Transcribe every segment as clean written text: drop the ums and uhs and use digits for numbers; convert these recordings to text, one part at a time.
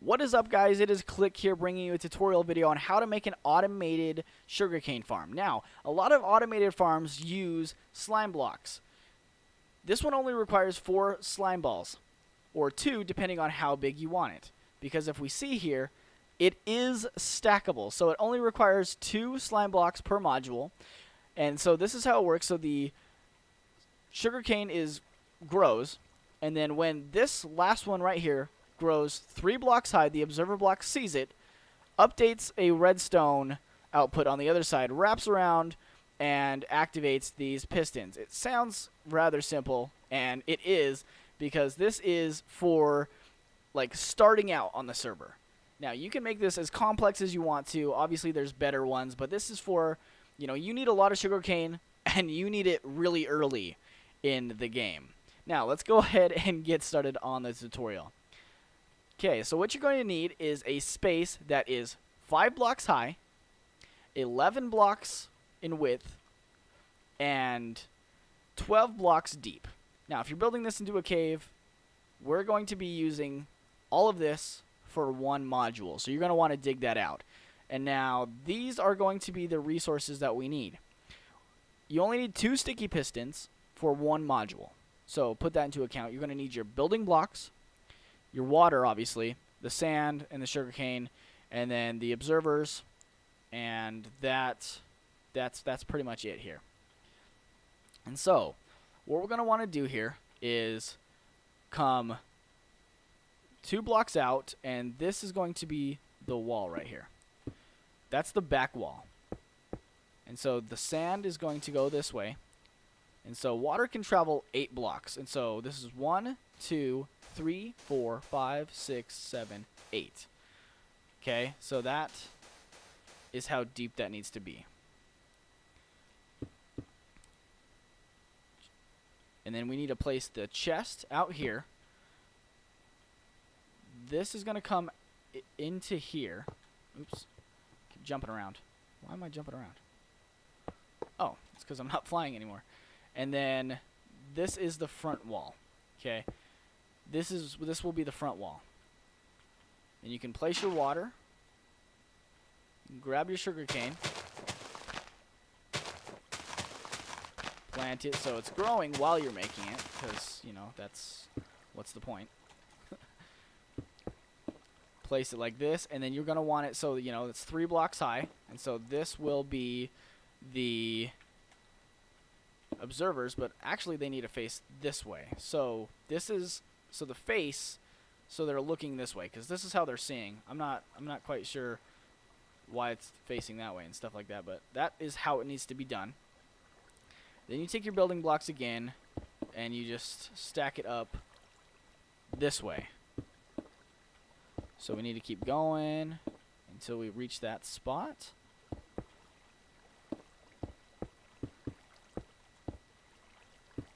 What is up, guys? It is Click here, bringing you a tutorial video on how to make an automated sugarcane farm. Now, a lot of automated farms use slime blocks. This one only requires 4 slime balls, or 2 depending on how big you want it. Because if we see here, it is stackable, so it only requires 2 slime blocks per module. And so this is how it works. So the sugarcane grows, and then when this last one right here grows 3 blocks high, the observer block sees it, updates a redstone output on the other side, wraps around, and activates these pistons. It sounds rather simple, and it is, because this is for like starting out on the server. Now, you can make this as complex as you want to. Obviously, there's better ones, but this is for, you need a lot of sugarcane, and you need it really early in the game. Now, let's go ahead and get started on the tutorial. Okay, so what you're going to need is a space that is 5 blocks high, 11 blocks in width, and 12 blocks deep. Now, if you're building this into a cave, we're going to be using all of this for one module. So you're going to want to dig that out. And now, these are going to be the resources that we need. You only need 2 sticky pistons for one module. So put that into account. You're going to need your building blocks, your water, obviously, the sand and the sugarcane, and then the observers, and that's pretty much it here. And so, what we're going to want to do here is come 2 blocks out, and this is going to be the wall right here. That's the back wall. And so the sand is going to go this way. And so water can travel 8 blocks. And so this is 1, 2, 3, 4, 5, 6, 7, 8. Okay, so that is how deep that needs to be. And then we need to place the chest out here. This is going to come into here. Oops. Keep jumping around. Why am I jumping around? Oh, it's because I'm not flying anymore. And then this is the front wall. Okay. This will be the front wall. And you can place your water. You can grab your sugarcane. Plant it so it's growing while you're making it, because, that's what's the point. Place it like this, and then you're going to want it so, it's 3 blocks high. And so this will be the observers, but actually they need to face this way. So the face, so they're looking this way, because this is how they're seeing. I'm not quite sure why it's facing that way and stuff like that, but that is how it needs to be done. Then you take your building blocks again, and you just stack it up this way. So we need to keep going until we reach that spot.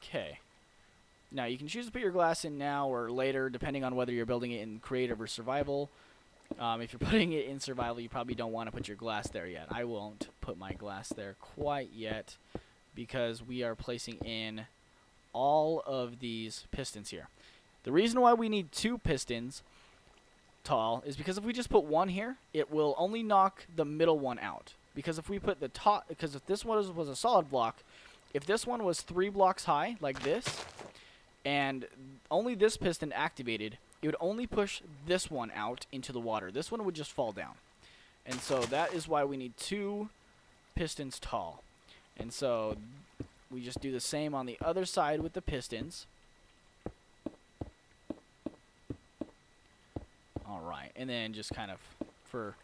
Okay. Now, you can choose to put your glass in now or later, depending on whether you're building it in creative or survival. If you're putting it in survival, you probably don't want to put your glass there yet. I won't put my glass there quite yet, because we are placing in all of these pistons here. The reason why we need 2 pistons tall is because if we just put 1 here, it will only knock the middle one out. Because if we put the top, because if this one was a solid block, if this one was 3 blocks high, like this, and only this piston activated, it would only push this one out into the water. This one would just fall down. And so that is why we need 2 pistons tall. And so we just do the same on the other side with the pistons. Alright, and then just kind of, for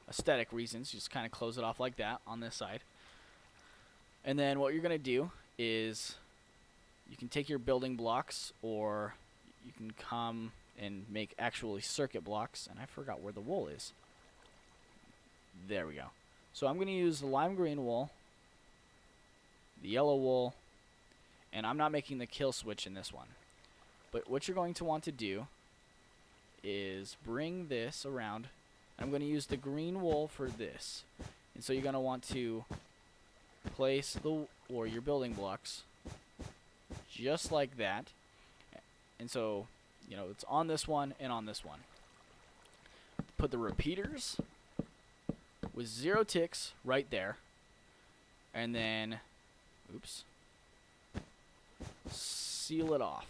aesthetic reasons, just kind of close it off like that on this side. And then what you're going to do is you can take your building blocks, or you can come and make actually circuit blocks. And I forgot where the wool is. There we go. So I'm going to use the lime green wool, the yellow wool, and I'm not making the kill switch in this one. But what you're going to want to do is bring this around. I'm going to use the green wool for this. And so you're going to want to place your building blocks just like that. And so, it's on this one and on this one. put the repeaters with 0 ticks right there. And then, oops, seal it off.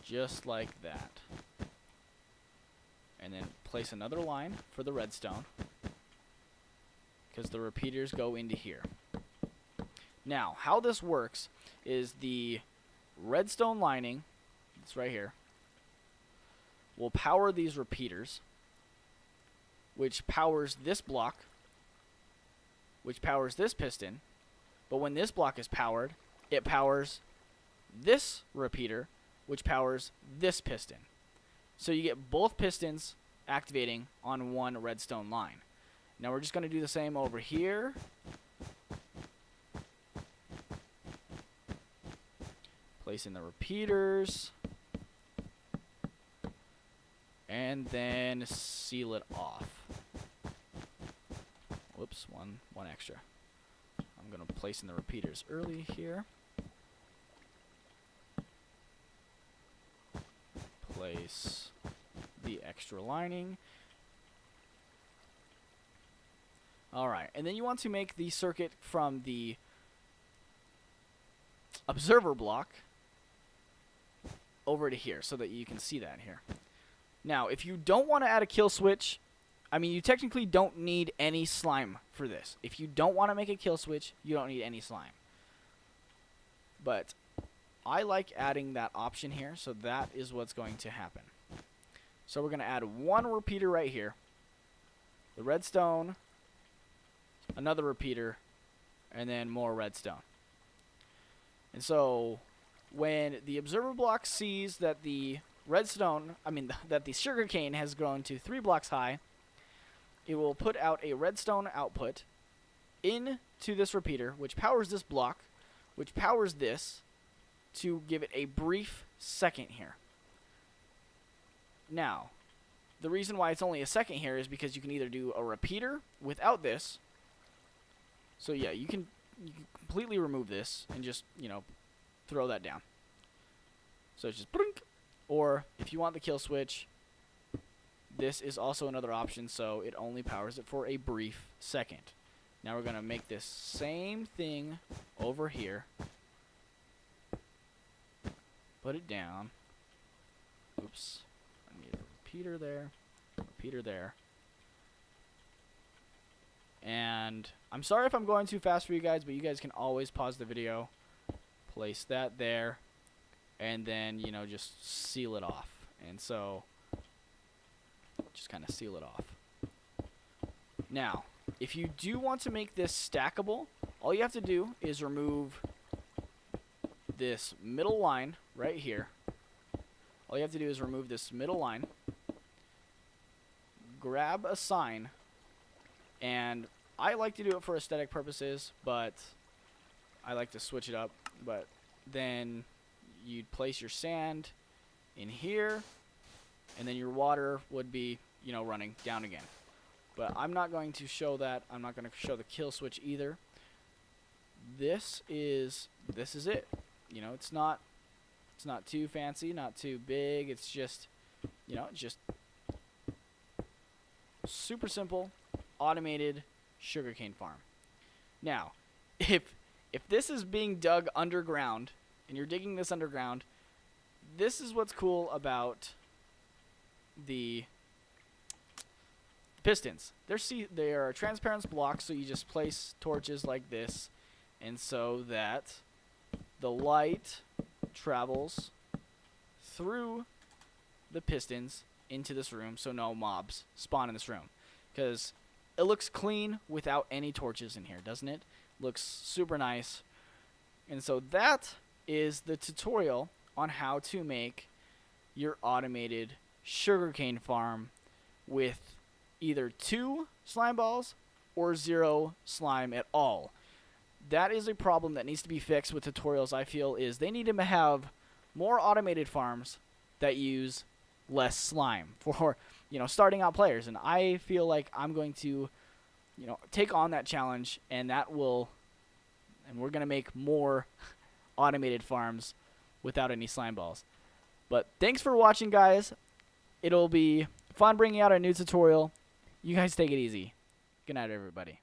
Just like that. And then place another line for the redstone, because the repeaters go into here. Now, how this works is the redstone lining, it's right here, will power these repeaters, which powers this block, which powers this piston. But when this block is powered, it powers this repeater, which powers this piston. So you get both pistons activating on one redstone line. Now we're just going to do the same over here. Place in the repeaters. And then seal it off. Whoops, one extra. I'm going to place in the repeaters early here. Place the extra lining. Alright, and then you want to make the circuit from the observer block over to here so that you can see that here. Now, if you don't want to add a kill switch, I mean, you technically don't need any slime for this. If you don't want to make a kill switch, you don't need any slime. But I like adding that option here, so that is what's going to happen. So we're going to add one repeater right here, the redstone, another repeater, and then more redstone. And so when the observer block sees that the that the sugarcane has grown to 3 blocks high, it will put out a redstone output into this repeater, which powers this block, which powers this, to give it a brief second here. Now, the reason why it's only a second here is because you can either do a repeater without this. So yeah, you can completely remove this and just, throw that down. So it's just blink. Or if you want the kill switch, this is also another option, so it only powers it for a brief second. Now we're going to make this same thing over here. Put it down. Oops. I need a repeater there. Repeater there. And I'm sorry if I'm going too fast for you guys, but you guys can always pause the video. Place that there. And then, just seal it off. And so, just kind of seal it off. Now, if you do want to make this stackable, all you have to do is remove this middle line right here. All you have to do is remove this middle line, grab a sign, and I like to do it for aesthetic purposes, but I like to switch it up. But then you'd place your sand in here, and then your water would be, running down again. But I'm not going to show that. I'm not going to show the kill switch either. This is it. It's not too fancy, not too big. It's just, just super simple, automated sugarcane farm. Now, if this is being dug underground, and you're digging this underground, this is what's cool about the pistons. They are transparent blocks, so you just place torches like this, and so that the light travels through the pistons into this room, so no mobs spawn in this room. Because it looks clean without any torches in here, doesn't it? Looks super nice. And so that is the tutorial on how to make your automated sugarcane farm with either 2 slime balls or 0 slime at all. That is a problem that needs to be fixed with tutorials, I feel, is they need to have more automated farms that use less slime for, starting out players. And I feel like I'm going to, take on that challenge, and we're going to make more automated farms without any slime balls. But thanks for watching, guys. It'll be fun bringing out a new tutorial. You guys take it easy. Good night, everybody.